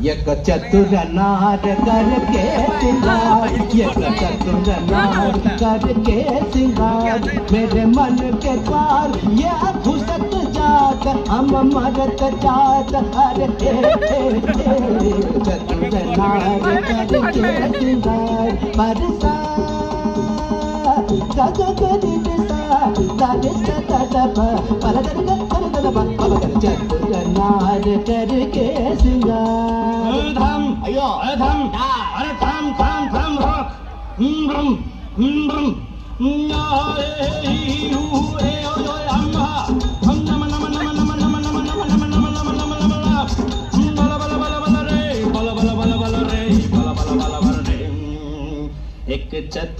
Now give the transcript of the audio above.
एक चतुर नार करके सिंगार, एक चतुर नार करके सिंगार, मेरे मन के द्वार ये घुसत जात, हम मरत जात, अरे चतुर नार करके सिंगार, बरसा चतुर नार करके सिंगार। धम अयो धम अरे धम धम धम ब्रम ब्रम एक चतुर